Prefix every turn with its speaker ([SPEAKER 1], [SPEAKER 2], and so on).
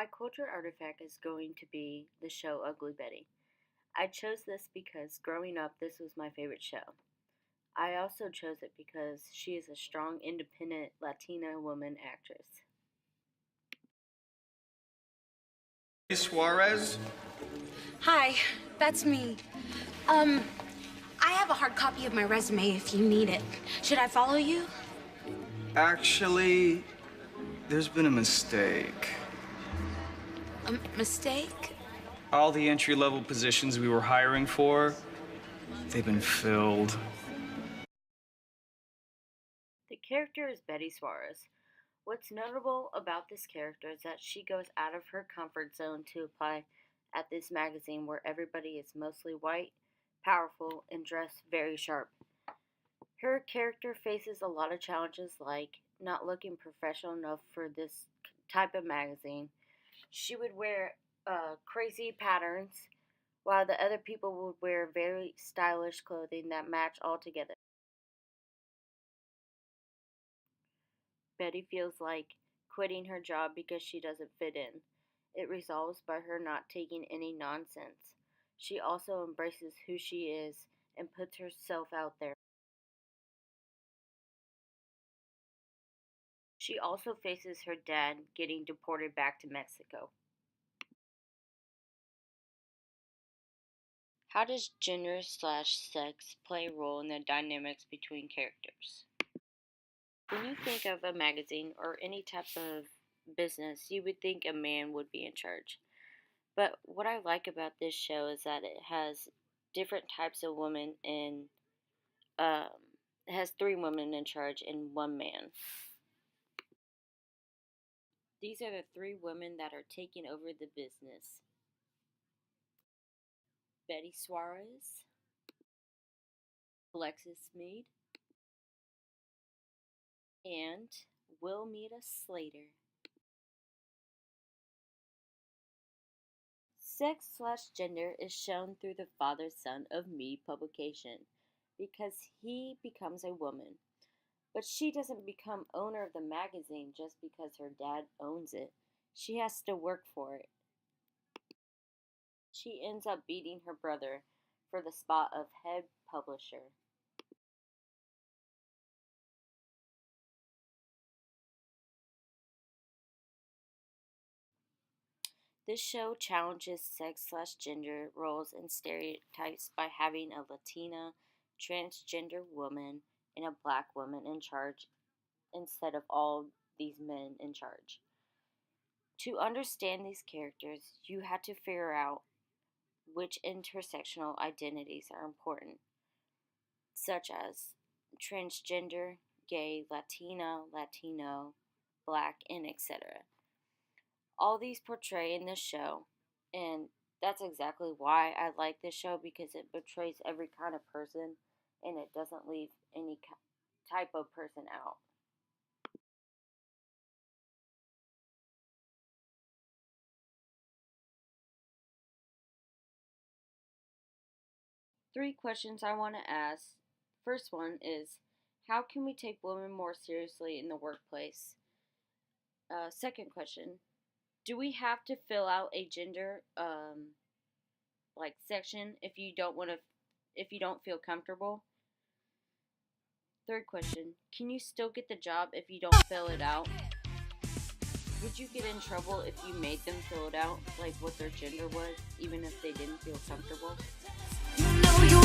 [SPEAKER 1] My culture artifact is going to be the show Ugly Betty. I chose this because growing up, this was my favorite show. I also chose it because she is a strong, independent Latina woman actress.
[SPEAKER 2] Suarez?
[SPEAKER 3] Hi, that's me. Um, I have a hard copy of my resume if you need it. Should I follow you?
[SPEAKER 2] Actually, there's been a mistake.
[SPEAKER 3] A mistake?
[SPEAKER 2] All the entry-level positions we were hiring for, they've been filled.
[SPEAKER 1] The character is Betty Suarez. What's notable about this character is that she goes out of her comfort zone to apply at this magazine where everybody is mostly white, powerful, and dressed very sharp. Her character faces a lot of challenges like not looking professional enough for this type of magazine. She would wear crazy patterns, while the other people would wear very stylish clothing that match all together. Betty feels like quitting her job because she doesn't fit in. It resolves by her not taking any nonsense. She also embraces who she is and puts herself out there. She also faces her dad getting deported back to Mexico. How does gender/sex play a role in the dynamics between characters? When you think of a magazine or any type of business, you would think a man would be in charge. But what I like about this show is that it has different types of women and um, it has three women in charge and one man. These are the three women that are taking over the business: Betty Suarez, Alexis Mead, and Wilmeda Slater. Sex/gender is shown through the father son of Mead publication because he becomes a woman. But she doesn't become owner of the magazine just because her dad owns it. She has to work for it. She ends up beating her brother for the spot of head publisher. This show challenges sex/gender roles and stereotypes by having a Latina, transgender woman, and a black woman in charge instead of all these men in charge. To understand these characters, you had to figure out which intersectional identities are important, such as transgender, gay, Latina, Latino, black, and etc. All these portray in this show, and that's exactly why I like this show because it portrays every kind of person and it doesn't leave any type of person out. Three questions I want to ask. First one is, how can we take women more seriously in the workplace? Second question, do we have to fill out a gender like section if you don't feel comfortable? Third question, can you still get the job if you don't fill it out? Would you get in trouble if you made them fill it out, like what their gender was, even if they didn't feel comfortable?
[SPEAKER 3] You know you